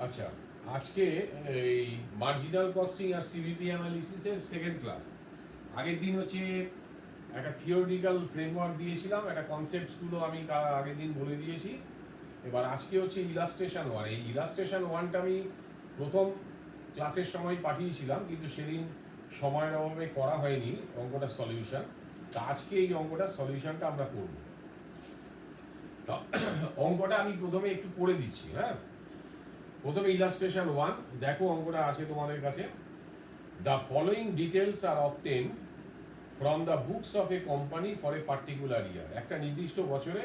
আচ্ছা, আজকে এই মার্জিনাল কস্টিং আর সিভিপি অ্যানালিসিসের সেকেন্ড ক্লাস। আগের দিন হচ্ছে একটা থিওরিটিক্যাল ফ্রেমওয়ার্ক দিয়েছিলাম, একটা কনসেপ্টসগুলো আমি আগের দিন বলে দিয়েছি। এবার আজকে হচ্ছে ইলাস্ট্রেশন ওয়ান। এই ইলাস্ট্রেশন ওয়ানটা আমি প্রথম ক্লাসের সময় পাঠিয়েছিলাম, কিন্তু সেদিন সময়ের অভাবে করা হয়নি অঙ্কটা সলিউশন। তা আজকে এই অঙ্কটা সলিউশনটা আমরা করব। তা অঙ্কটা আমি প্রথমে একটু করে দিচ্ছি। হ্যাঁ, প্রথমে ইলাস্ট্রেশন ওয়ান দেখো, অঙ্কটা আছে তোমাদের কাছে। The following details are obtained from the books of a company for a particular year. একটা নির্দিষ্ট বছরে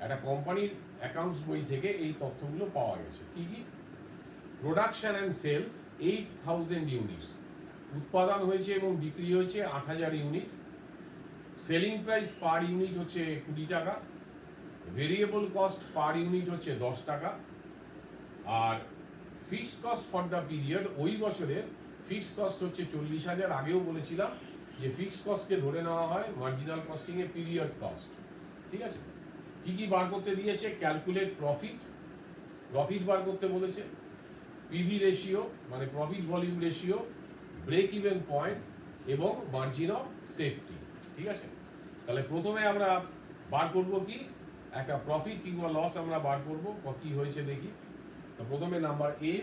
একটা কোম্পানির অ্যাকাউন্টস বই থেকে এই তথ্যগুলো পাওয়া গেছে। কি কি? প্রোডাকশন অ্যান্ড সেলস 8,000 ইউনিটস, উৎপাদন হয়েছে এবং বিক্রি হয়েছে 8,000 unit. Selling price per unit হচ্ছে 20 টাকা। ভেরিয়েবল কস্ট পার ইউনিট হচ্ছে 10 টাকা। আর fixed cost for the period, ওই বছরের ফিক্সড কস্ট হচ্ছে 40,000। আগেও বলেছিলাম যে ফিক্সড কস্টকে ধরে নেওয়া হয় marginal costing a period cost. ঠিক আছে? কি কি বার করতে দিয়েছে? ক্যালকুলেট প্রফিট, প্রফিট বার করতে বলেছে। পিভি রেশিও মানে profit volume ratio, break even point এবং মার্জিন অফ সেফটি। ঠিক আছে? তাহলে প্রথমে আমরা বার করব কি, একটা প্রফিট কিংবা লস আমরা বার করব। কি হয়েছে দেখি। তো প্রথমে নাম্বার এ,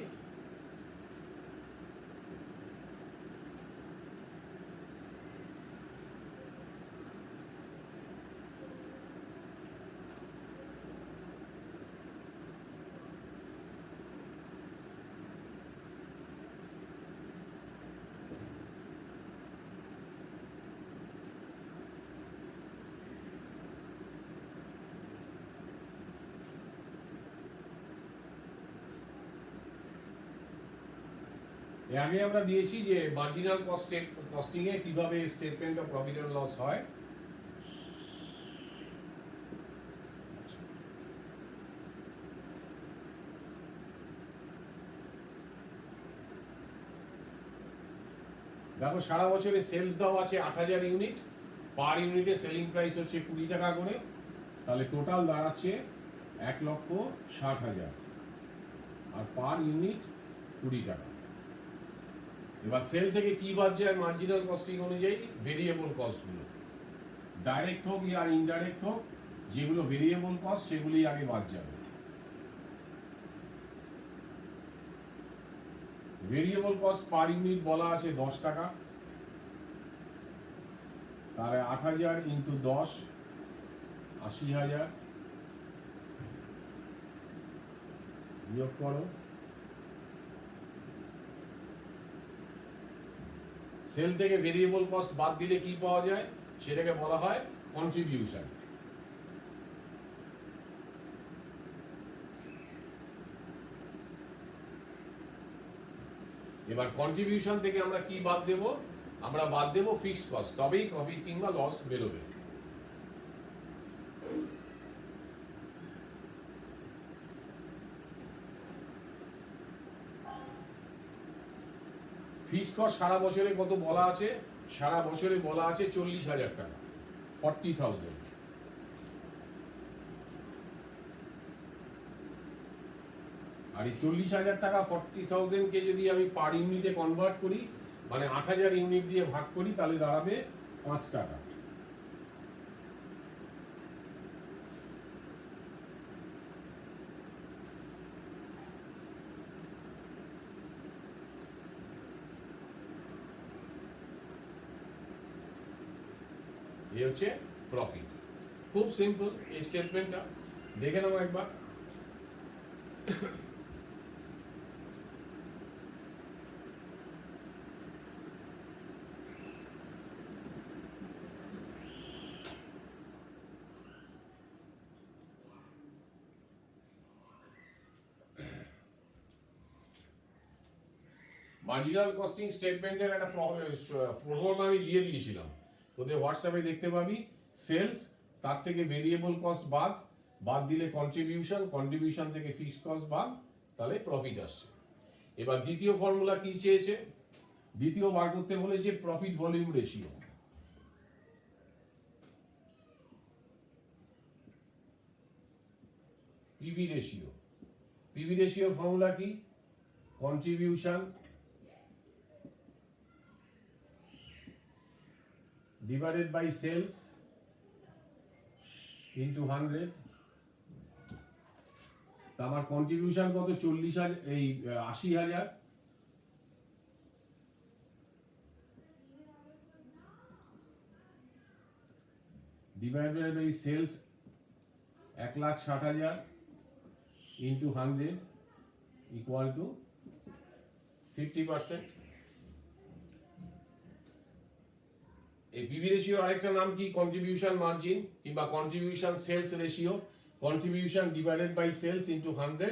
আগে আমরা দিয়েছি যে মার্জিনাল কস্টিং এ কিভাবে statement of profit and loss হয়। দেখো, সারা বছরে সেলস দেওয়া আছে 8,000 ইউনিট, পার ইউনিটে সেলিং প্রাইস হচ্ছে 20 টাকা করে। তাহলে টোটাল দাঁড়াচ্ছে 1,60,000 আর পার ইউনিট 20 টাকা। এবার সেল থেকে কি বাদ যায় মার্জিনাল কস্টিং অনুযায়ী? ভেরিয়েবল কস্টগুলো, ডাইরেক্ট হোক আর ইনডাইরেক্ট হোক, যেগুলো ভেরিয়েবল কস্ট সেগুলি আগে বাদ যাবে। ভেরিয়েবল কস্ট পার ইউনিট বলা আছে 10 টাকা। তাহলে 8,000 ইন্টু 10, 80,000 বিয়োগ করো। সেল থেকে ভেরিয়েবল কস্ট বাদ দিলে কি পাওয়া যায়? সেটাকে বলা হয় কন্ট্রিবিউশন। এবার কন্ট্রিবিউশন থেকে আমরা কি বাদ দেব? আমরা বাদ দেব ফিক্সড কস্ট, তবেই প্রফিট কিংবা লস বেরোবে। ফিক্সড কস্ট সারা বছরে কত বলা আছে? সারা বছরে বলা আছে 40,000 টাকা, 40,000। আর এই 40,000 টাকা 40,000 কে যদি আমি পার ইউনিটে কনভার্ট করি, মানে 8,000 ইউনিট দিয়ে ভাগ করি, তাহলে দাঁড়াবে 5 টাকা। এই হচ্ছে প্রফিট। খুব সিম্পল এই স্টেটমেন্টটা, দেখে নাও একবার। মার্জিনাল কস্টিং স্টেটমেন্টের একটা ফর্মুলা আমি দিয়ে দিয়েছিলাম তোদের হোয়াটসঅ্যাপে, দেখতে পাবি। সেলস, তার থেকে ভেরিয়েবল কস্ট বাদ, বাদ দিলে কন্ট্রিবিউশন, কন্ট্রিবিউশন থেকে ফিক্সড কস্ট বাদ, তাহলে প্রফিট আসছে। এবার দ্বিতীয় ফর্মুলা কি চেয়েছে? দ্বিতীয় বার করতে বলেছে profit volume ratio. PV ratio, PV রেশিওর ফর্মুলা কি? Contribution divided by sales into 100। তা আমার কন্ট্রিবিউশন কত? 40,000, এই 80,000। Divided by sales 1,60,000 into 100 equal to 50%। এই পিভি রেশিওর আরেকটা নাম কি? কন্ট্রিবিউশন মার্জিন কিংবা contribution sales ratio. Contribution divided by sales into 100,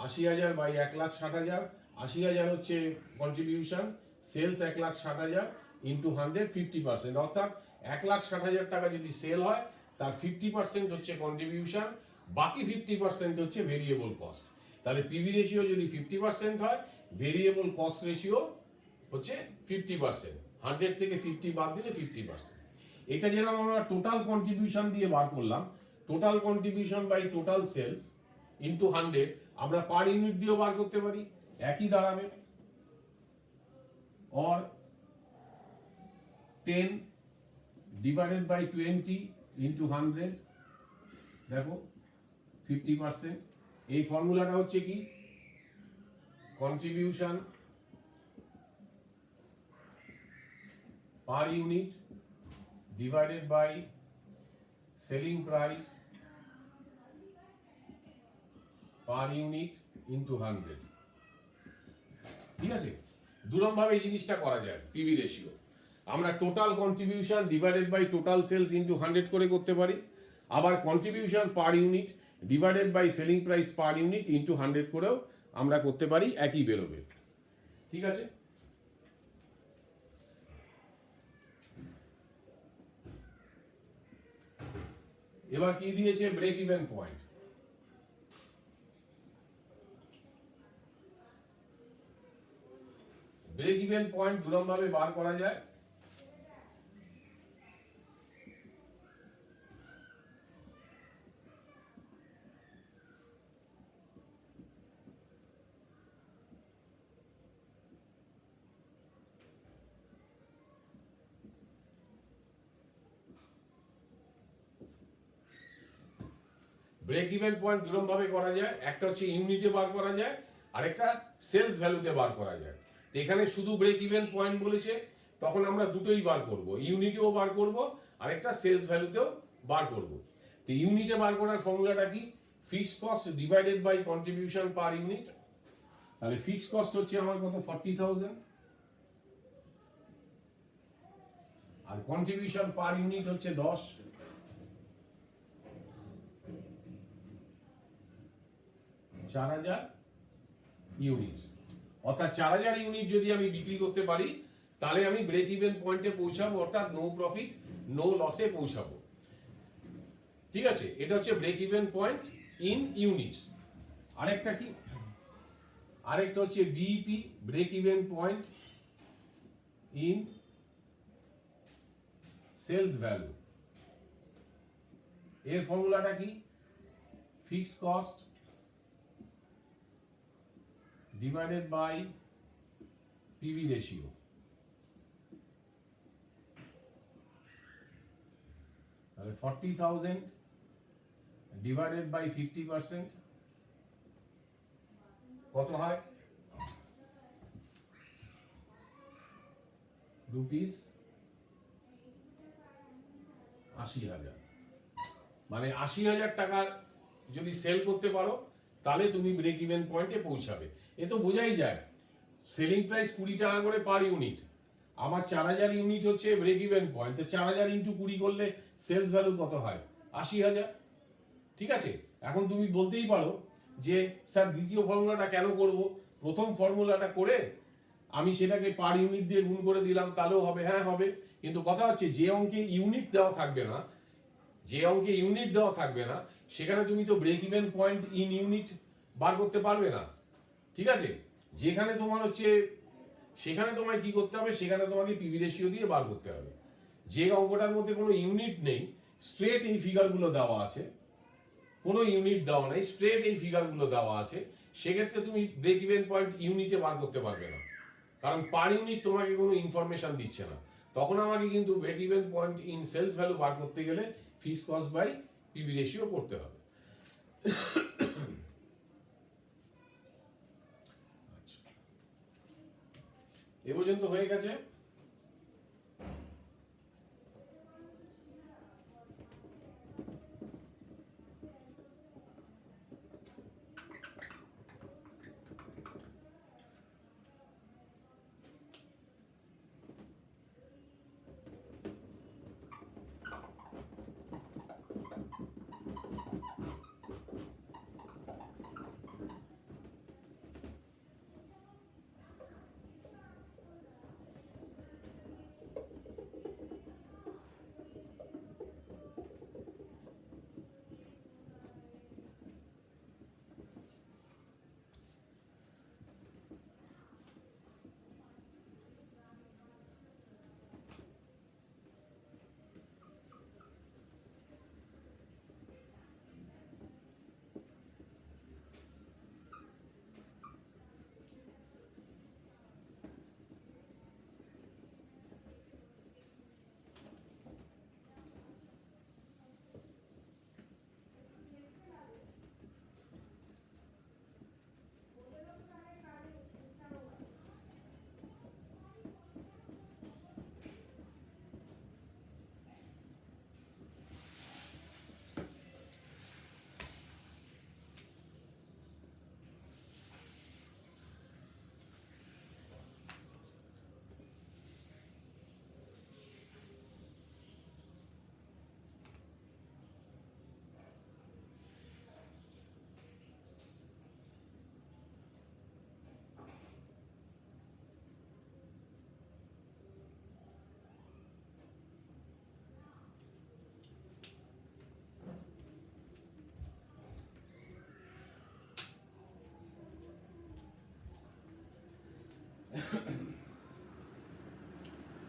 80,000 by 1,60,000। 80,000 হচ্ছে কন্ট্রিবিউশন, সেলস 1,60,000 ইন্টু 100, 50%। অর্থাৎ 1,60,000 টাকা যদি সেল হয় তার 50% হচ্ছে কন্ট্রিবিউশন, বাকি 50% হচ্ছে ভেরিয়েবল কস্ট। তাহলে পিভি রেশিও যদি 50% হয়, ভেরিয়েবল কস্ট রেশিও হচ্ছে 50%। 100 থেকে 50 বাদ দিলে 50%। এটা যেরকম আমরা টোটাল কন্ট্রিবিউশন দিয়ে বার করলাম, total contribution by total sales into 100, আমরা পার ইউনিট দিয়েও বার করতে পারি, একই দাঁড়াবে। or 10 divided by 20 into 100, দেখো 50%। এই ফর্মুলাটা হচ্ছে কি? Contribution per unit divided by selling price per unit into 100। ঠিক আছে? দুরকম ভাবে এই জিনিসটা করা যায় পিভি রেশিও। আমরা total contribution divided by total sales into 100 করে করতে পারি, আবার contribution per unit divided by selling price per unit into 100 করেও আমরা করতে পারি, একই বেরোবে। ঠিক আছে? এবার কি দিয়েছে? Break even point. Break even point দুরকম ভাবে বার করা যায়। ব্রেক ইভেন পয়েন্ট দুরকম ভাবে করা যায়, একটা হচ্ছে ইউনিটে বার করা যায়, আরেকটা সেলস ভ্যালুতে বার করা যায়। তো এখানে শুধু ব্রেক ইভেন পয়েন্ট বলেছে, তখন আমরা দুটোই বার করব, ইউনিটেও বার করব, আরেকটা সেলস ভ্যালুতেও বার করব। তো ইউনিটে বার করার ফর্মুলাটা কি? Fixed cost divided by contribution per unit. তাহলে ফিক্সড কস্ট হচ্ছে আমার কত? 40,000, আর কন্ট্রিবিউশন পার ইউনিট হচ্ছে 10। 4,000 ইউনিট। অর্থাৎ 4,000 ইউনিট যদি আমি বিক্রি করতে পারি, তাহলে আমি ব্রেক ইভেন পয়েন্টে পৌঁছাবো, অর্থাৎ নো প্রফিট নো লসে পৌঁছাবো। ঠিক আছে? এটা হচ্ছে break even point in units. আরেকটা কি? আরেকটা হচ্ছে BEP, break even point in sales value. এর ফর্মুলাটা কি? Fixed cost divided by PV ratio। তাহলে 40,000 divided by 50% কত হয়? রুপিস 80,000। মানে 80,000 টাকার যদি সেল করতে পারো, তাহলে তুমি ব্রেক ইভেন পয়েন্টে পৌঁছাবে। এ তো বোঝাই যায়, সেলিং প্রাইস 20 টাকা করে পার ইউনিট, আমার 4,000 ইউনিট হচ্ছে ব্রেক ইভেন পয়েন্ট। তো 4,000 ইন্টু 20 করলে সেলস ভ্যালু কত হয়? 80,000। ঠিক আছে? এখন তুমি বলতেই পারো যে স্যার দ্বিতীয় ফর্মুলাটা কেন করব? প্রথম ফর্মুলাটা করে আমি সেটাকে পার ইউনিট দিয়ে গুণ করে দিলাম, তাহলেও হবে। হ্যাঁ হবে, কিন্তু কথা হচ্ছে যে অঙ্কে ইউনিট দেওয়া থাকবে না, যে অঙ্কে ইউনিট দেওয়া থাকবে না, সেখানে তুমি তো break even point in unit বার করতে পারবে না। ঠিক আছে? যেখানে তোমার হচ্ছে, সেখানে তোমায় কি করতে হবে? সেখানে তোমাকে পিভি রেশিও দিয়ে বার করতে হবে। যে অঙ্কটার মধ্যে কোনো ইউনিট নেই, স্ট্রেট এই ফিগারগুলো দেওয়া আছে, কোনো ইউনিট দেওয়া নেই, স্ট্রেট এই ফিগারগুলো দেওয়া আছে, সেক্ষেত্রে তুমি ব্রেক ইভেন পয়েন্ট ইউনিটে বার করতে পারবে না, কারণ পার ইউনিট তোমাকে কোনো ইনফরমেশন দিচ্ছে না। তখন আমাকে কিন্তু break even point in sales value বার করতে গেলে fixed cost by PV ratio করতে হবে। এ পর্যন্ত হয়ে গেছে।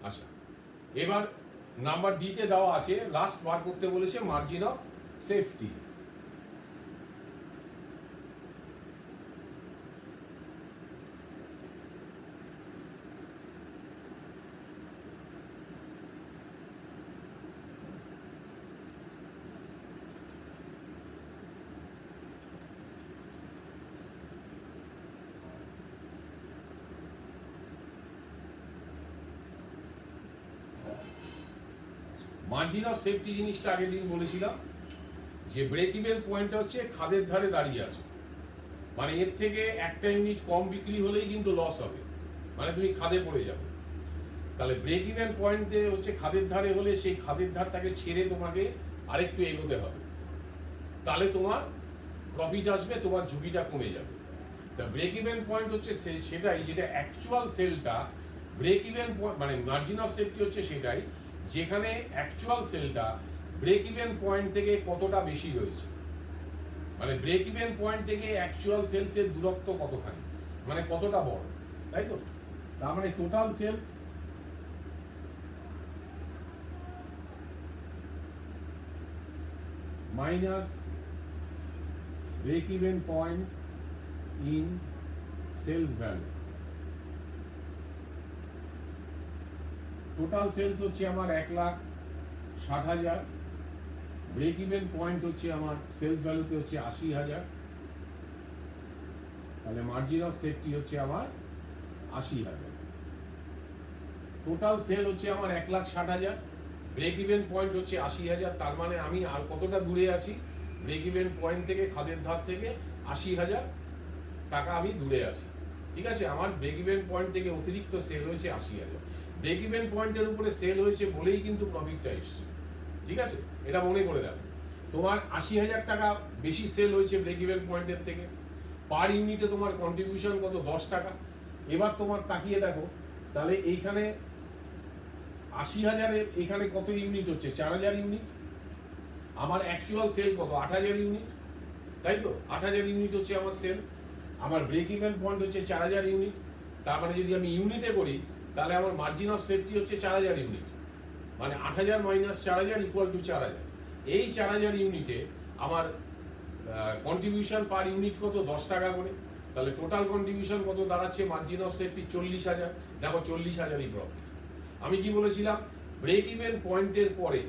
আচ্ছা, এবার নাম্বার ডিতে দেওয়া আছে, লাস্ট বার করতে বলেছে margin of safety. Margin of safety জিনিসটা আগের দিন বলেছিলাম যে ব্রেক ইভেন পয়েন্টটা হচ্ছে খাদের ধারে দাঁড়িয়ে আছে, মানে এর থেকে একটা ইউনিট কম বিক্রি হলেই কিন্তু লস হবে, মানে তুমি খাদে পড়ে যাবে। তাহলে ব্রেক ইভেন পয়েন্টে হচ্ছে খাদের ধারে হলে সেই খাদের ধারটাকে ছেড়ে তোমাকে আরেকটু এগোতে হবে, তাহলে তোমার প্রফিট আসবে, তোমার ঝুঁকিটা কমে যাবে। তা ব্রেক ইভেন পয়েন্ট হচ্ছে সেটাই যেটা অ্যাকচুয়াল সেলটা, ব্রেক ইভেন মানে মার্জিন অফ সেফটি হচ্ছে সেটাই যেখানে অ্যাকচুয়াল সেলটা ব্রেক ইভেন পয়েন্ট থেকে কতটা বেশি রয়েছে, মানে ব্রেক ইভেন পয়েন্ট থেকে অ্যাকচুয়াল সেলসের দূরত্ব কতখানি, মানে কতটা বড়, তাই তো? তার মানে total sales minus break even point in sales value. Total sales হচ্ছে আমার 1,60,000, ব্রেক ইভেন পয়েন্ট হচ্ছে আমার সেলস ভ্যালুতে হচ্ছে 80,000, তাহলে মার্জিন অফ সেফটি হচ্ছে আমার 80,000। টোটাল সেল হচ্ছে আমার 1,60,000, ব্রেক ইভেন পয়েন্ট হচ্ছে 80,000, তার মানে আমি আর কতটা দূরে আছি ব্রেক ইভেন পয়েন্ট থেকে, খাদের ধার থেকে 80,000 টাকা আমি দূরে আছি। ঠিক আছে, আমার ব্রেক ইভেন পয়েন্ট থেকে অতিরিক্ত সেল হয়েছে 80,000। ব্রেক ইভেন পয়েন্টের উপরে সেল হয়েছে বলেই কিন্তু প্রফিটটা এসছে। ঠিক আছে, এটা মনে করে দেবে। তোমার 80,000 টাকা বেশি সেল হয়েছে ব্রেক ইভেন পয়েন্টের থেকে, পার ইউনিটে তোমার কন্ট্রিবিউশন কত? 10 টাকা। এবার তোমার তাকিয়ে দেখো, তাহলে এইখানে 80,000-এ এখানে কত ইউনিট হচ্ছে? 4,000 ইউনিট। আমার অ্যাকচুয়াল সেল কত? 8,000 ইউনিট, তাই তো? 8,000 ইউনিট হচ্ছে আমার সেল, আমার ব্রেক ইভেন পয়েন্ট হচ্ছে 4,000 ইউনিট। তার মানে যদি আমি ইউনিটে করি তাহলে আমার মার্জিন অফ সেফটি হচ্ছে 4,000 ইউনিট, মানে 8,000 মাইনাস 4,000 ইকুয়াল টু 4,000। এই 4,000 ইউনিটে আমার কন্ট্রিবিউশন পার ইউনিট কত? 10 টাকা করে। তাহলে টোটাল কন্ট্রিবিউশন কত দাঁড়াচ্ছে মার্জিন অফ সেফটি 40,000। দেখো 40,000ই প্রফিট। আমি কি বলেছিলাম, ব্রেক ইভেন পয়েন্টের পরে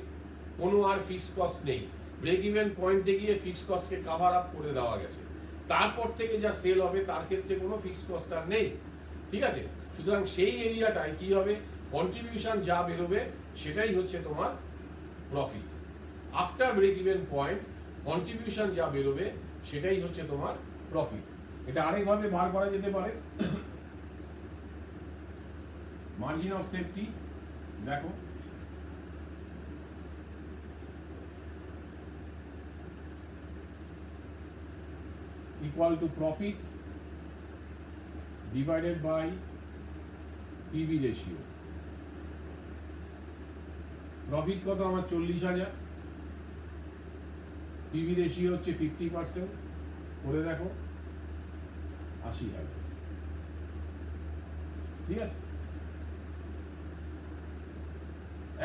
কোনো আর ফিক্সড কস্ট নেই, ব্রেক ইভেন পয়েন্টে গিয়ে ফিক্সড কস্টকে কাভার আপ করে দেওয়া গেছে, তারপর থেকে যা সেল হবে তার ক্ষেত্রে কোনো ফিক্সড কস্ট আর নেই। ঠিক আছে, সুতরাং সেই এরিয়াটায় কি হবে, কন্ট্রিবিউশন যা বেরোবে সেটাই হচ্ছে তোমার profit. After break even point contribution যা বেরোবে সেটাই হচ্ছে তোমার প্রফিট। এটা আরেকভাবে বার করা যেতে পারে, মার্জিন অফ সেফটি দেখো equal to profit divided by PV ratio। Profit কত আমার 40,000, পিভি রেশিও হচ্ছে 50%, করে দেখো 80,000। ঠিক আছে,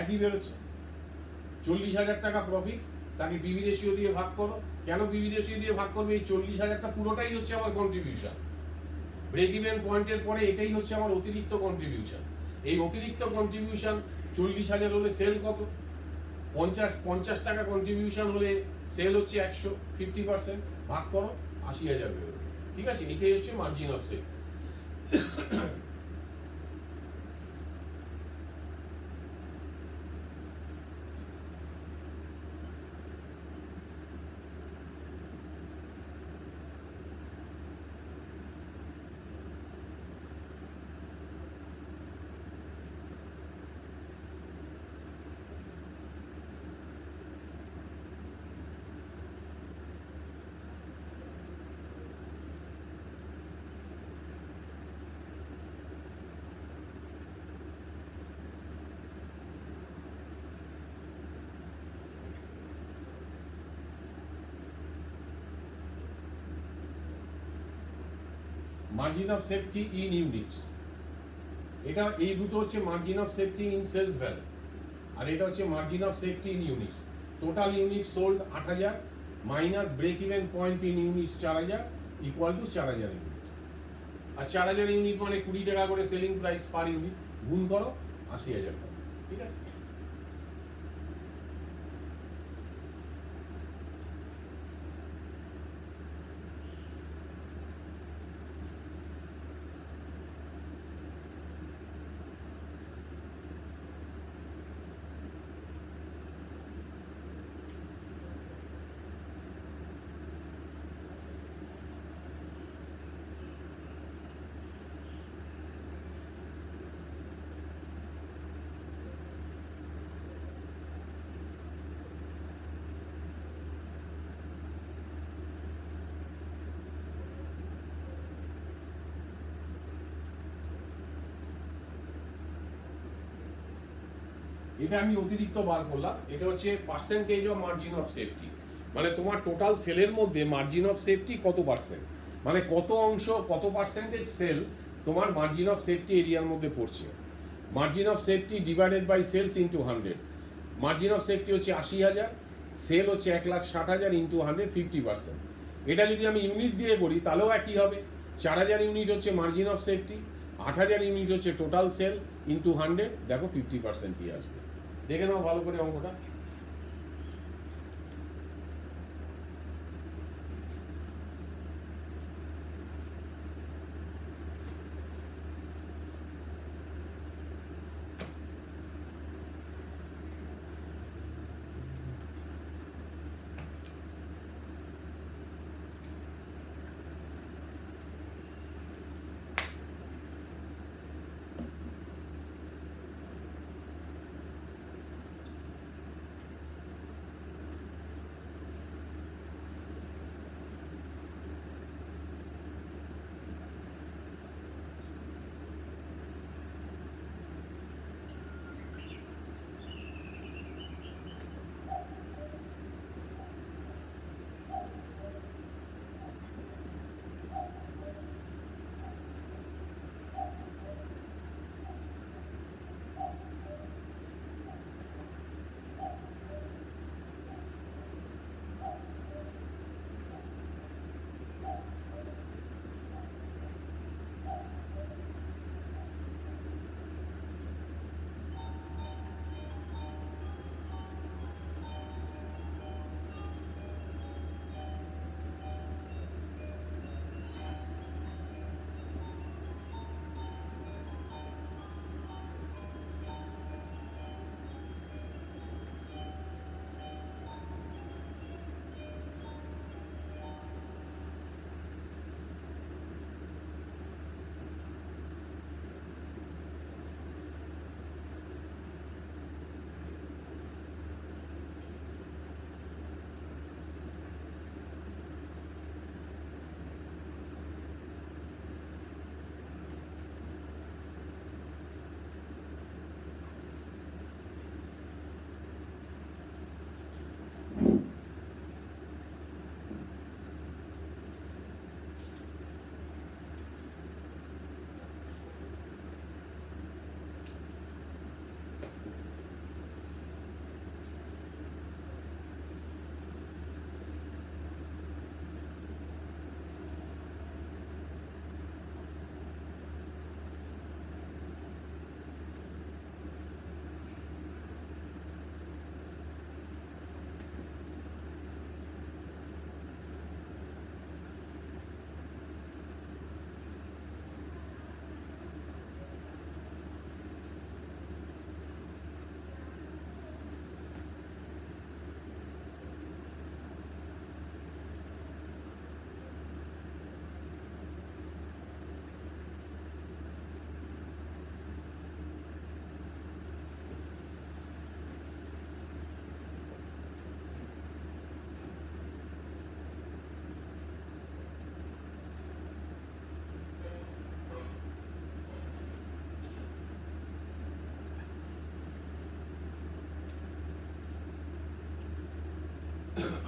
একই বেরোচ্ছে। 40,000 টাকা প্রফিট, তাকে পিভি রেশিও দিয়ে ভাগ করো। কেন পিভি রেশিও দিয়ে ভাগ করবে, এই 40,000টা পুরোটাই হচ্ছে আমার কন্ট্রিবিউশন। ব্রেক ইভেন পয়েন্টের পরে এটাই হচ্ছে আমার অতিরিক্ত কন্ট্রিবিউশন। এই অতিরিক্ত কন্ট্রিবিউশন 40,000 হলে সেল কত, 50 টাকা কন্ট্রিবিউশন হলে সেল হচ্ছে 100, 50%, ভাগ করো 80,000 বেরোবে। ঠিক আছে, এটাই হচ্ছে margin of safety. Margin of safety in units, এটা এই দুটো হচ্ছে margin of safety in sales value, আর এটা হচ্ছে margin of safety in units. Total unit sold 8,000 minus break even point in units 4,000 equal to 4,000 unit. আর 4,000 unit মানে 20 টাকা করে সেলিং প্রাইস পার ইউনিট, গুণ করো 80,000 টাকা। ঠিক আছে, এটা আমি অতিরিক্ত বার করলাম। এটা হচ্ছে percentage of margin of safety, মানে তোমার টোটাল সেলের মধ্যে মার্জিন অফ সেফটি কত পার্সেন্ট, মানে কত অংশ, কত পার্সেন্টেজ সেল তোমার মার্জিন অফ সেফটি এরিয়ার মধ্যে পড়ছে। Margin of safety divided by sales into 100। Margin of safety হচ্ছে 80,000, সেল হচ্ছে 1,60,000 ইন্টু 100, 50%। এটা যদি আমি ইউনিট দিয়ে করি তাহলেও একই হবে। 4,000 ইউনিট হচ্ছে মার্জিন অফ সেফটি, 8,000 ইউনিট হচ্ছে টোটাল সেল ইন্টু 100, দেখো 50% কি আসবে। দেখে নাও ভালো করে অঙ্কটা।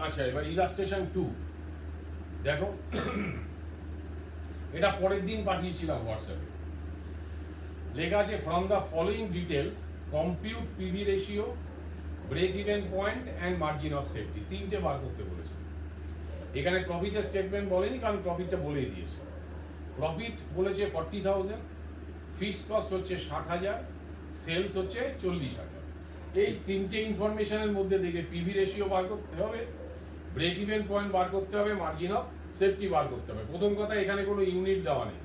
আচ্ছা, এবার ইলাস্ট্রেশন 2 দেখো। এটা পরের দিন পাঠিয়েছিলাম হোয়াটসঅ্যাপে। লেখা আছে from the following details compute PV ratio, break even point and margin of safety, তিনটে বার করতে বলেছে। এখানে প্রফিটের স্টেটমেন্ট বলেনি, কারণ প্রফিটটা বলেই দিয়েছে। প্রফিট বলেছে 40,000, ফিক্সড কস্ট হচ্ছে 60,000, সেলস হচ্ছে 40,000। এই তিনটে ইনফরমেশনের মধ্যে থেকে পিভি রেশিও বার করতে হবে, ব্রেক ইভেন পয়েন্ট বার করতে হবে, মার্জিন অফ সেফটি বার করতে হবে। প্রথম কথা, এখানে কোনো ইউনিট দেওয়া নেই,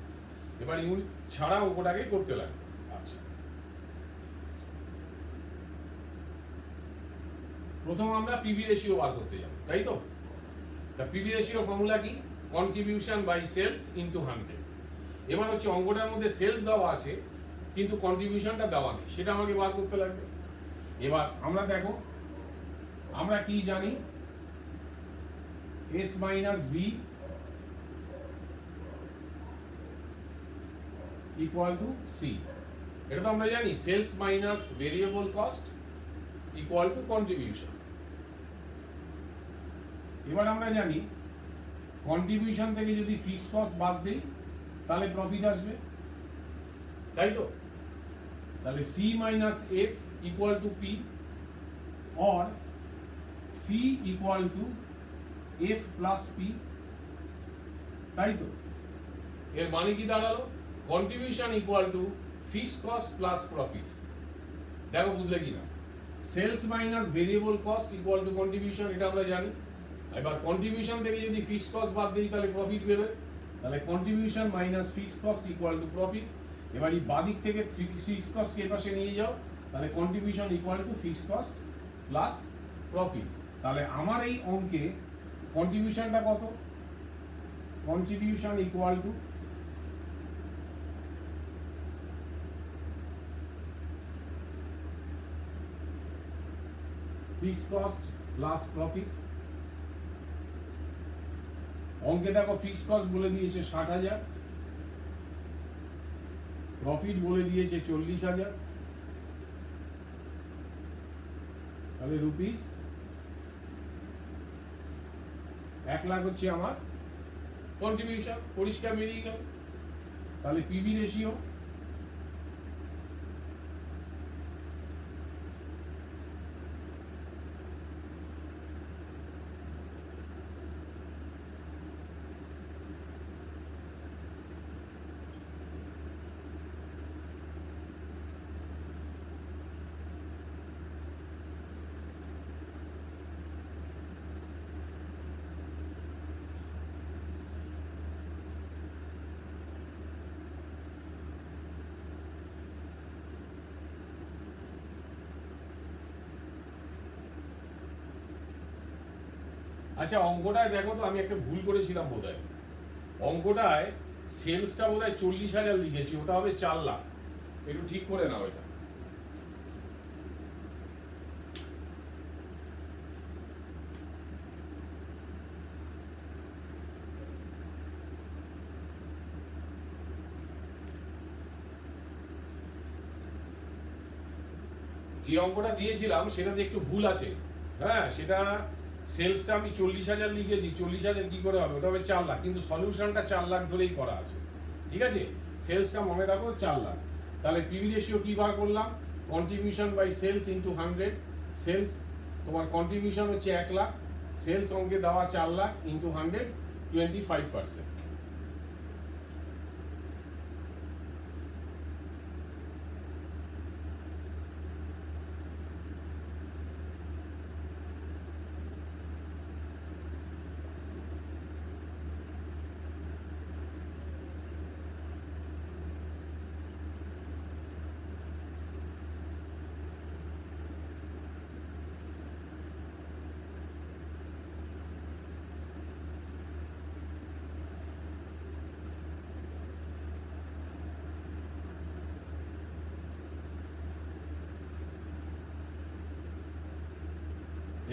এবার ইউনিট ছাড়া অঙ্কটাকে করতে লাগবে। আচ্ছা, প্রথম আমরা পিভি রেশিও বার করতে যাব, তাই তো? তা পিভি রেশিও ফর্মুলা কি? Contribution by sales into 100। এবার হচ্ছে অঙ্কটার মধ্যে সেলস দেওয়া আছে কিন্তু কন্ট্রিবিউশনটা দেওয়া নেই, সেটা আমাকে বার করতে লাগবে। এবার আমরা দেখো, আমরা কি জানি? S minus B equal to C, এটা তো আমরা জানি। Sales minus variable cost equal to contribution. এবার আমরা জানি কন্ট্রিবিউশন থেকে যদি ফিক্সড কস্ট বাদ দেই তাহলে প্রফিট আসবে, তাই তো? তাহলে C minus F equal to P, or C equal to F plus P, তাই তো? এর মানে কি দাঁড়ালো? Contribution equal to fixed cost plus profit. দেখো বুঝলে কিনা? Sales minus variable cost equal to contribution, এটা আমরা জানি। এবার কন্ট্রিবিউশন থেকে যদি ফিক্সড কস্ট বাদ দিই তাহলে প্রফিট বেরোয়, তাহলে contribution minus fixed cost equal two profit. এবার এই বাদিক থেকে ফিক্সড কস্টকে এর পাশে নিয়ে যাও, তাহলে contribution equal to fixed cost plus profit. তাহলে আমার এই অঙ্কে কন্ট্রিবিউশনটা কত? Contribution equal to fixed cost plus profit. অঙ্কে দেখো ফিক্সড কস্ট বলে দিয়েছে 60,000, প্রফিট বলে দিয়েছে 40,000, তাহলে রুপিস 1 লাখ হচ্ছে আমার কন্ট্রিবিউশন, পরিষ্কার বেরিয়ে গেল। তাহলে পিভি রেশিও আচ্ছা, অঙ্কটায় দেখো তো আমি একটা ভুল করেছিলাম বোধহয়। অঙ্কটায় সেলসটা বোধহয় 40,000 লিখেছি, ওটা হবে 4 লাখ। একটু ঠিক করে নাও এটা। যে অঙ্কটা দিয়েছিলাম সেটাতে একটু ভুল আছে। হ্যাঁ, সেটা সেলসটা আমি 40,000 লিখেছি, 40,000 কি করে হবে? ওটা হবে 4 লাখ, কিন্তু সলিউশনটা 4 লাখ ধরেই করা আছে। ঠিক আছে, সেলসটা মনে রাখো 4 লাখ। তাহলে পিভি রেশিও কি বার করলাম? Contribution by sales into 100। Sales তোমার কন্ট্রিবিউশন হচ্ছে 1 লাখ, সেলস অঙ্কে দেওয়া 4 লাখ ইন্টু 100, 25%।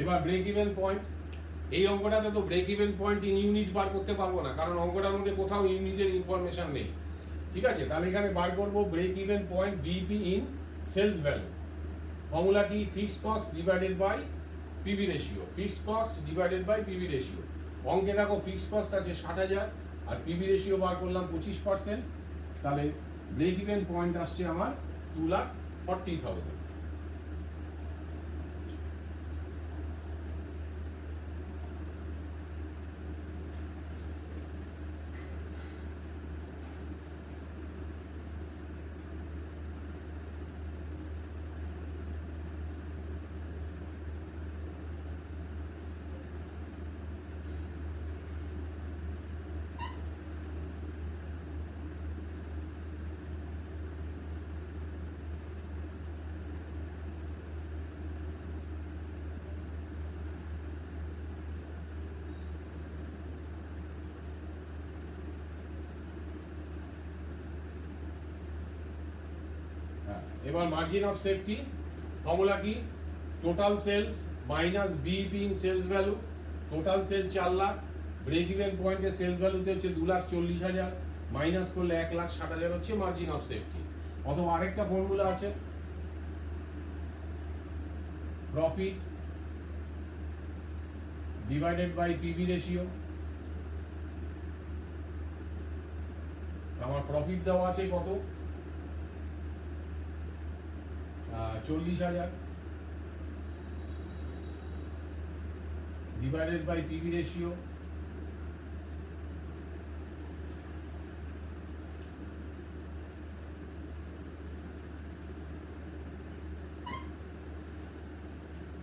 এবার ব্রেক ইভেন পয়েন্ট। এই অঙ্কটাতে তো break even point in unit বার করতে পারবো না, কারণ অঙ্কটার মধ্যে কোথাও ইউনিটের ইনফরমেশন নেই। ঠিক আছে, তাহলে এখানে বার করবো break even point BP in sales value. Formula কি? Fixed cost divided by PV ratio, fixed cost divided by PV ratio. অঙ্কে দেখো ফিক্সড কস্ট আছে 60,000 আর পিভি রেশিও বার করলাম 25%, তাহলে ব্রেক ইভেন পয়েন্ট আসছে আমার 2,40,000। এবার মার্জিন অফ সেফটি ফর্মুলা কি? Total sales minus BEP in sales value. Total sale 4 lakh, break even পয়েন্টে সেলস ভ্যালুতে হচ্ছে 2,40,000, মাইনাস করলে 1,60,000 হচ্ছে মার্জিন অফ সেফটি। অথবা আরেকটা ফর্মুলা আছে, profit divided by PV ratio. আমার প্রফিট দেওয়া আছে কত? 40,000 ডিভাইডেড বাই পিভি রেশিও।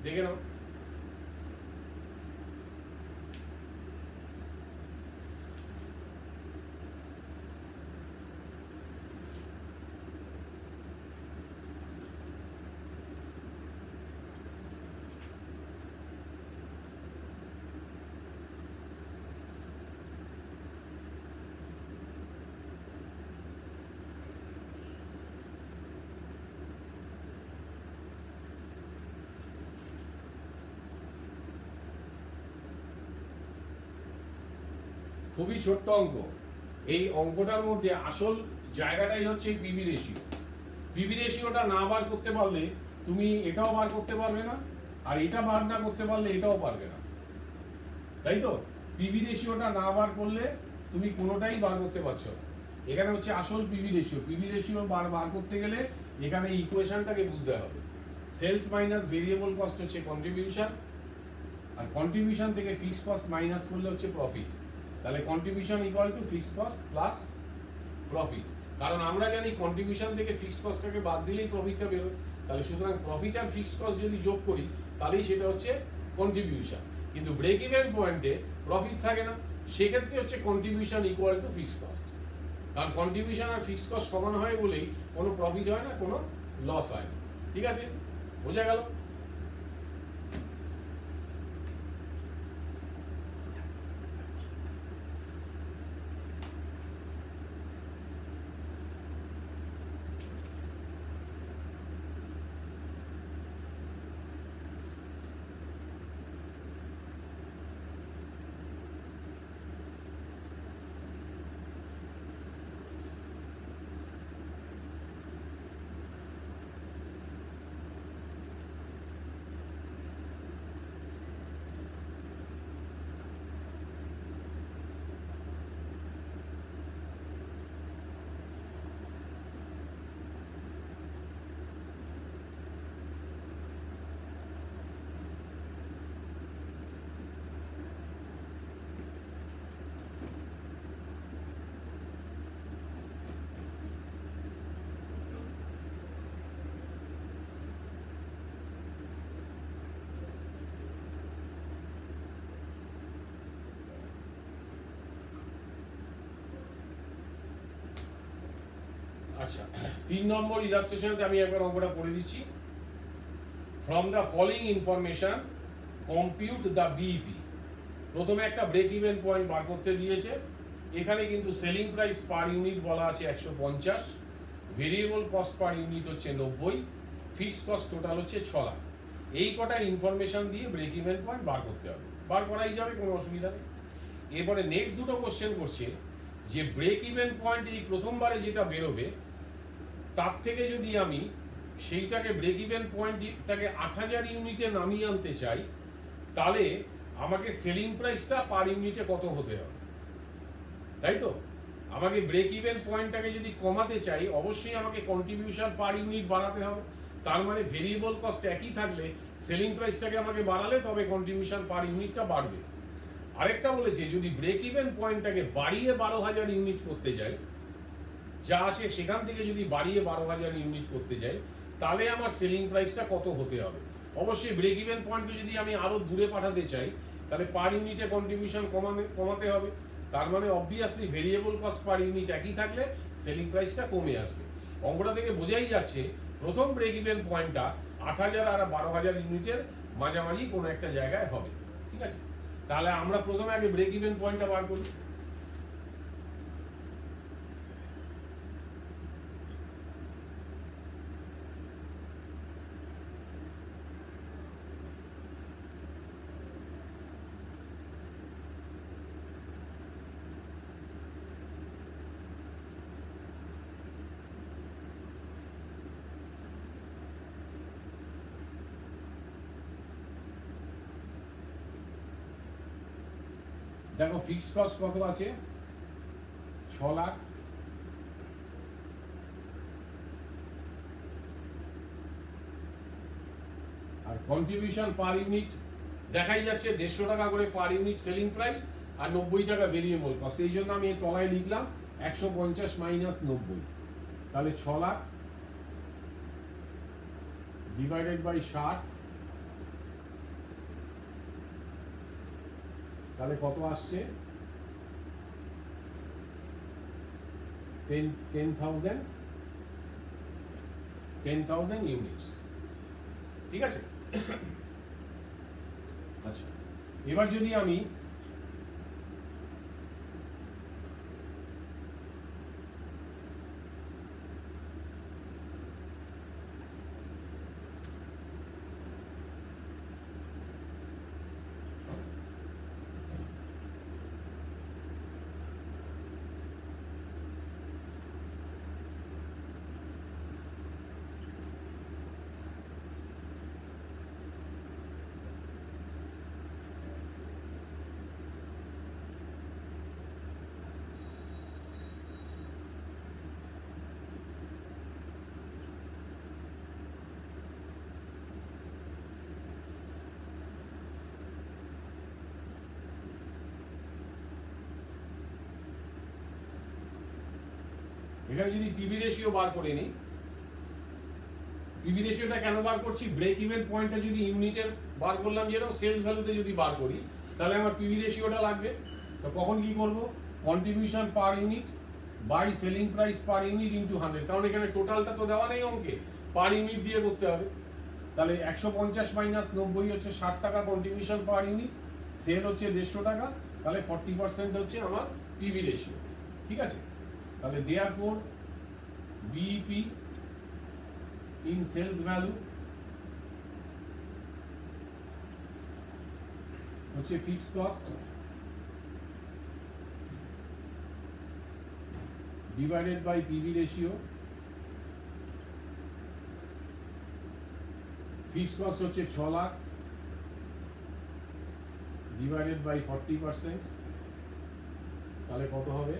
দেখে নাও। খুবই ছোট্ট অঙ্ক। এই অঙ্কটার মধ্যে আসল জায়গাটাই হচ্ছে পিভি রেশিও। পিভি রেশিওটা না বার করতে পারলে তুমি এটাও বার করতে পারবে না, আর এটা বার না করতে পারলে এটাও পারবে না, তাই তো? পিভি রেশিওটা না বার করলে তুমি কোনোটাই বার করতে পারছো না। এখানে হচ্ছে আসল পিভি রেশিও। পিভি রেশিও বার করতে গেলে এখানে ইকুয়েশনটাকে বুঝতে হবে। সেলস মাইনাস ভেরিয়েবল কস্ট হচ্ছে কন্ট্রিবিউশন, আর কন্ট্রিবিউশন থেকে ফিক্সড কস্ট মাইনাস করলে হচ্ছে প্রফিট। তাহলে contribution equal to fixed cost plus profit. কারণ আমরা জানি কন্ট্রিবিউশন থেকে ফিক্সড কস্টটাকে বাদ দিলেই প্রফিটটা বেরোয়। তাহলে সুতরাং প্রফিট আর ফিক্সড কস্ট যদি যোগ করি তাহলেই সেটা হচ্ছে কন্ট্রিবিউশন। কিন্তু ব্রেক ইভেন পয়েন্টে প্রফিট থাকে না, সেক্ষেত্রে হচ্ছে contribution equal to fixed cost. কারণ কন্ট্রিবিউশন আর ফিক্সড কস্ট সমান হয় বলেই কোনো প্রফিট হয় না, কোনো লস হয় না। ঠিক আছে, বোঝা গেল? আচ্ছা, 3 নম্বর ইলাস্ট্রেশনটা আমি একবার অঙ্কটা করে দিচ্ছি। From the following information compute the BEP. প্রথমে একটা ব্রেক ইভেন পয়েন্ট বার করতে দিয়েছে। এখানে কিন্তু সেলিং প্রাইস পার ইউনিট বলা আছে 150, ভেরিয়েবল কস্ট পার ইউনিট হচ্ছে 90, ফিক্সড কস্ট টোটাল হচ্ছে 6 লাখ। এই কটা ইনফরমেশন দিয়ে ব্রেক ইভেন পয়েন্ট বার করতে হবে। বার করাই যাবে, কোনো অসুবিধা নেই। এরপরে নেক্সট দুটো কোশ্চেন করছে যে ব্রেক ইভেন পয়েন্ট এই প্রথমবারে যেটা বেরোবে তার থেকে যদি আমি সেইটাকে ব্রেক ইভেন পয়েন্টটাকে 8,000 ইউনিটে নামিয়ে আনতে চাই, তাহলে আমাকে সেলিং প্রাইসটা পার ইউনিটে কত হতে হবে, তাই তো? আমাকে ব্রেক ইভেন পয়েন্টটাকে যদি কমাতে চাই, অবশ্যই আমাকে কন্ট্রিবিউশন পার ইউনিট বাড়াতে হবে। তার মানে ভেরিয়েবল কস্ট একই থাকলে সেলিং প্রাইসটাকে আমাকে বাড়ালে তবে কন্ট্রিবিউশন পার ইউনিটটা বাড়বে। আরেকটা বলেছে, যদি ব্রেক ইভেন পয়েন্টটাকে বাড়িয়ে 12,000 ইউনিট করতে যাই, যা আছে সেখান থেকে যদি বাড়িয়ে 12,000 ইউনিট করতে যাই, তাহলে আমার সেলিং প্রাইসটা কত হতে হবে। অবশ্যই ব্রেক ইভেন পয়েন্টকে যদি আমি আরো দূরে পাঠাতে চাই, তাহলে পার ইউনিটে কন্ট্রিবিউশন কমাতে হবে। তার মানে obviously variable cost per unit একই থাকলে সেলিং প্রাইসটা কমে আসবে। অঙ্কটা থেকে বোঝাই যাচ্ছে প্রথম ব্রেক ইভেন পয়েন্টটা 8,000 আর 12,000 ইউনিটের মাঝামাঝি কোনো একটা জায়গায় হবে। ঠিক আছে, তাহলে আমরা প্রথমে আগে ব্রেক ইভেন পয়েন্টটা বার করি। দেখো ফিক্সড কস্ট কত আছে, 6 লাখ। আর কন্ট্রিবিউশন পার ইউনিট দেখাই যাচ্ছে 150 টাকা করে পার ইউনিট সেলিং প্রাইস আর 90 টাকা ভেরিয়েবল কস্ট। এই জন্য আমি তলায় লিখলাম 150 মাইনাস 90। তাহলে 6 লাখ ডিভাইডেড বাই 60, তাহলে কত আসছে, 10,000 ইউনিটস। ঠিক আছে, আচ্ছা এবার যদি আমি এখানে যদি পিভি রেশিও বার করে নিই, পিভি রেশিওটা কেন বার করছি, ব্রেক ইভেন পয়েন্টটা যদি ইউনিটের বার করলাম, যেরকম সেলস ভ্যালুতে যদি বার করি, তাহলে আমার পিভি রেশিওটা লাগবে। তো কখন কি করব, contribution per unit by selling price per unit into 100, কারণ এখানে টোটালটা তো দেওয়া নেই অঙ্কে, পার ইউনিট দিয়ে করতে হবে। তাহলে 150 মাইনাস 90 হচ্ছে 60 টাকা কন্ট্রিবিউশন পার ইউনিট, সেল হচ্ছে 150 টাকা, তাহলে 40% হচ্ছে আমার পিভি রেশিও। ঠিক আছে, তাহলে therefore BEP in sales value হচ্ছে fixed cost divided by PV ratio. Fixed cost হচ্ছে 6 লাখ ডিভাইডেড বাই 40%, তাহলে কত হবে,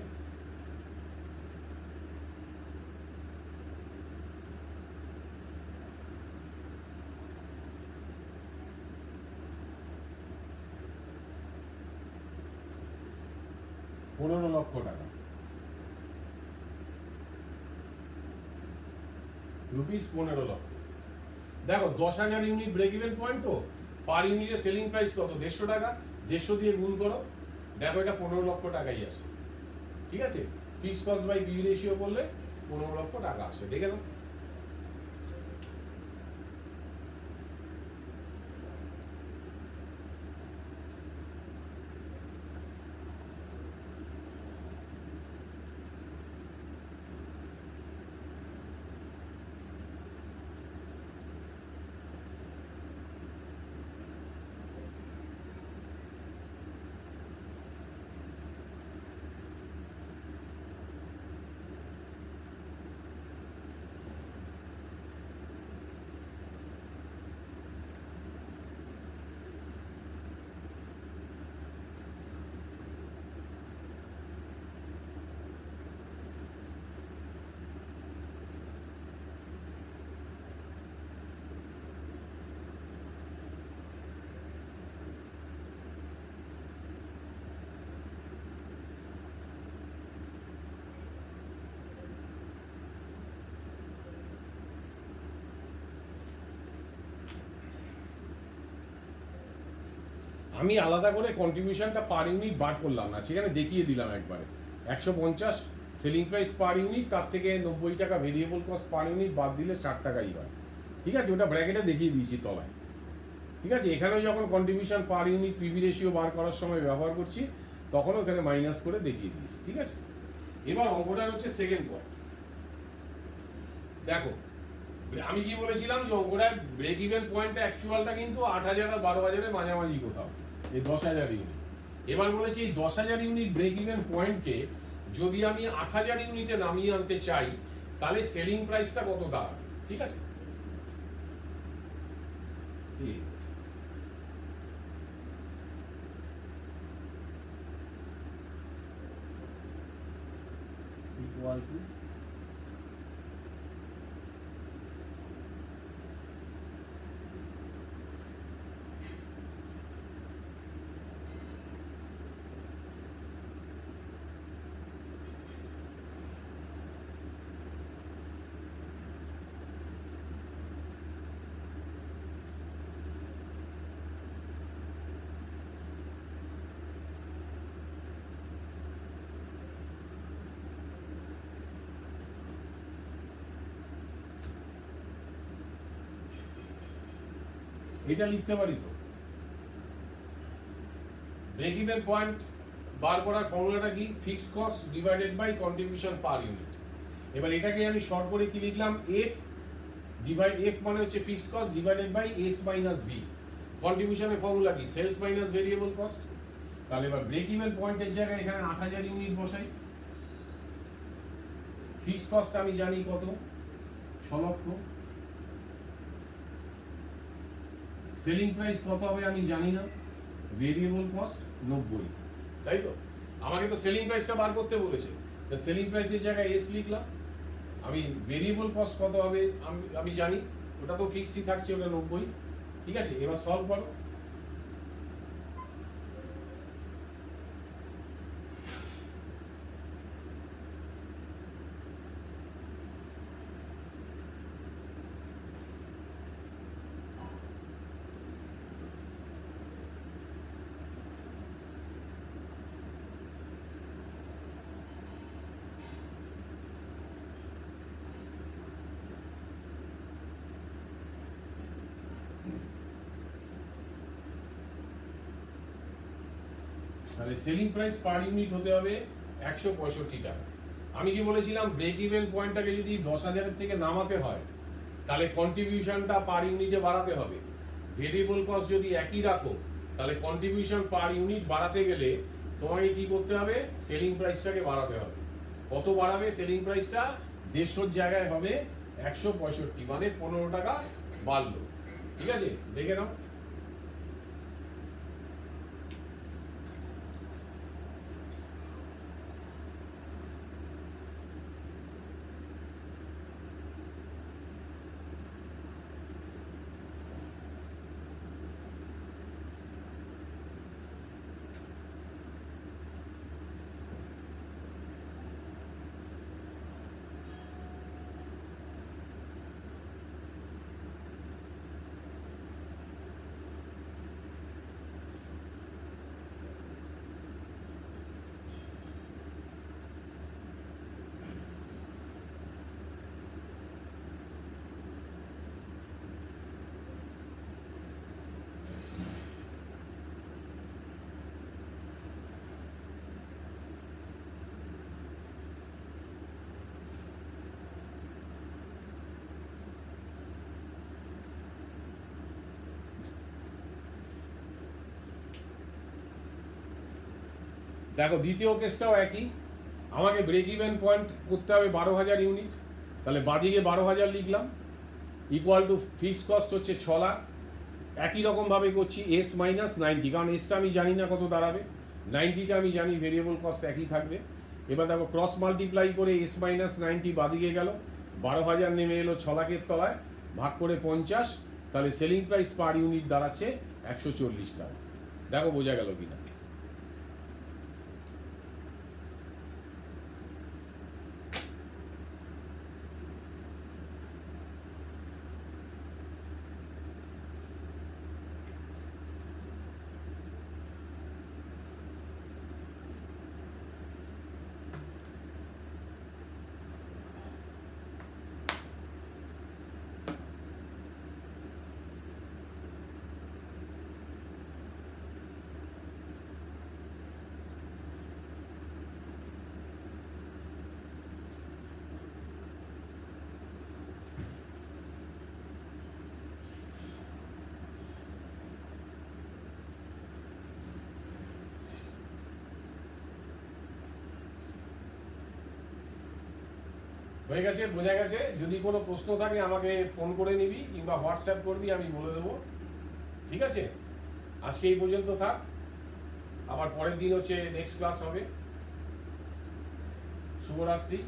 15 লক্ষ টাকা, রুপিস 15 লক্ষ। দেখো 10,000 ইউনিট ব্রেক ইভেন পয়েন্ট, তো পার ইউনিটে সেলিং প্রাইস কত, 150 টাকা, 150 দিয়ে গুণ করো, দেখো এটা 15 লক্ষ টাকাই আসে। ঠিক আছে, fixed cost by PV ratio করলে 15 লক্ষ টাকা আসে, দেখে নাও। আমি আলাদা করে কন্ট্রিবিউশনটা পার ইউনিট বার করলাম না, সেখানে দেখিয়ে দিলাম একবারে 150 সেলিং প্রাইস পার ইউনিট, তার থেকে 90 টাকা ভেরিয়েবল কস্ট পার ইউনিট বাদ দিলে 60 টাকাই হয়। ঠিক আছে, ওটা ব্র্যাকেটে দেখিয়ে দিয়েছি তলায়। ঠিক আছে, এখানেও যখন contribution per unit PV ratio বার করার সময় ব্যবহার করছি তখনও এখানে মাইনাস করে দেখিয়ে দিয়েছি। ঠিক আছে, এবার অঙ্কটার হচ্ছে সেকেন্ড পয়েন্ট। দেখো আমি কি বলেছিলাম যে অঙ্কটার ব্রেক ইভেন পয়েন্টটা অ্যাকচুয়ালটা কিন্তু 8,000 আর 12,000-এর মাঝামাঝি কোথাও, এই 10,000 ইউনিট। এবার বলেছি এই 10,000 ইউনিট ব্রেক ইভেন পয়েন্টকে যদি আমি 8,000 ইউনিটে নামিয়ে আনতে চাই তাহলে সেলিং প্রাইসটা কত দাঁড়াবে। ঠিক আছে, ইকুয়াল টু এটা লিখতে পারি তো। ব্রেক ইভেন পয়েন্ট বার করার ফর্মুলাটা কি? Fix cost divided by contribution per unit. এবার এটাকে আমি শর্ট করে কি লিখলাম? এফ ডিভাইড, এফ মানে হচ্ছে fix cost divided by S minus V. কন্ট্রিবিউশনের ফর্মুলা কি? Sales minus variable cost. তাহলে এবার ব্রেক ইভেন পয়েন্টের জায়গায় এখানে 8,000 ইউনিট বসাই। ফিক্স কস্ট আমি জানি কত, 6 লক্ষ। সেলিং প্রাইস কত হবে আমি জানি না, ভেরিয়েবল কস্ট 90। তাই তো, আমাকে তো সেলিং প্রাইসটা বার করতে বলেছে, তো সেলিং প্রাইসের জায়গায় এস লিখলাম। আমি ভেরিয়েবল কস্ট কত হবে আমি জানি, ওটা তো ফিক্সডই থাকছে, ওটা 90। ঠিক আছে, এবার সলভ করো। তাহলে সেলিং প্রাইস পার ইউনিট হতে হবে 165 টাকা। আমি কি বলেছিলাম? ব্রেক ইভেন পয়েন্টটাকে যদি 10,000-এর থেকে নামাতে হয় তাহলে কন্ট্রিবিউশনটা পার ইউনিটে বাড়াতে হবে। ভেরিয়েবল কস্ট যদি একই রাখো তাহলে কন্ট্রিবিউশন পার ইউনিট বাড়াতে গেলে তোমাকে কি করতে হবে? সেলিং প্রাইসটাকে বাড়াতে হবে। কত বাড়াবে সেলিং প্রাইসটা? 150-র জায়গায় হবে 165, মানে 15 টাকা বাড়লো। ঠিক আছে, দেখে নাও। দেখো দ্বিতীয় কেসটাও একই, আমাকে ব্রেক ইভেন পয়েন্ট করতে হবে 12,000 ইউনিট। তাহলে বাদিকে 12,000 লিখলাম, ইকুয়াল টু ফিক্সড কস্ট হচ্ছে 6 লাখ। একই রকমভাবে করছি এস মাইনাস 90, কারণ এসটা আমি জানি না কত দাঁড়াবে, 90টা আমি জানি, ভেরিয়েবল কস্ট একই থাকবে। এবার দেখো ক্রস মাল্টিপ্লাই করে এস মাইনাস 90 বাদিকে গেল, 12,000 নেমে এলো 6 লাখের তলায়, ভাগ করে 50, তাহলে সেলিং প্রাইস পার ইউনিট দাঁড়াচ্ছে 140 টাকা। দেখো বোঝা গেল কিনা। হয়ে গেছে, বোঝা গেছে। যদি কোনো প্রশ্ন থাকে আমাকে ফোন করে নিবি কিংবা হোয়াটসঅ্যাপ করবি, আমি বলে দেবো। ঠিক আছে, আজকে এই পর্যন্ত থাক। আবার পরের দিন হচ্ছে নেক্সট ক্লাস হবে। শুভরাত্রি।